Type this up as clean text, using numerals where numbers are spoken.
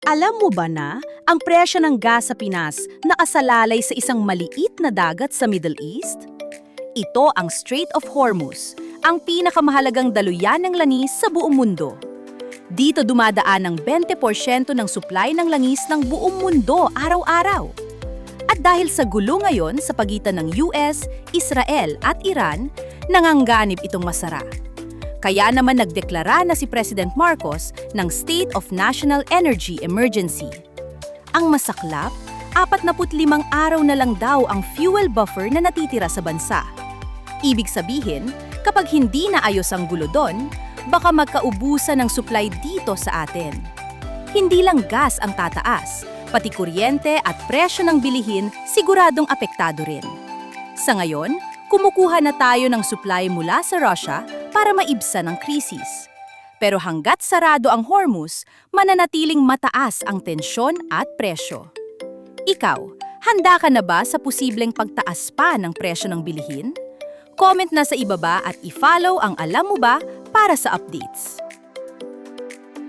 Alam mo ba na ang presyo ng gas sa Pinas nakasalalay sa isang maliit na dagat sa Middle East? Ito ang Strait of Hormuz, ang pinakamahalagang daluyan ng langis sa buong mundo. Dito dumadaan ang 20% ng supply ng langis ng buong mundo araw-araw. At dahil sa gulo ngayon sa pagitan ng US, Israel at Iran, nanganganib itong masara. Kaya naman nagdeklara na si President Marcos ng State of National Energy Emergency. Ang masaklap, 45 araw na lang daw ang fuel buffer na natitira sa bansa. Ibig sabihin, kapag hindi naayos ang gulo doon, baka magkaubusan ng supply dito sa atin. Hindi lang gas ang tataas, pati kuryente at presyo ng bilihin siguradong apektado rin. Sa ngayon, kumukuha na tayo ng supply mula sa Russia para maibsan ang krisis. Pero hanggat sarado ang Hormuz, mananatiling mataas ang tensyon at presyo. Ikaw, handa ka na ba sa posibleng pagtaas pa ng presyo ng bilihin? Comment na sa ibaba at i-follow ang Alam Mo Ba para sa updates.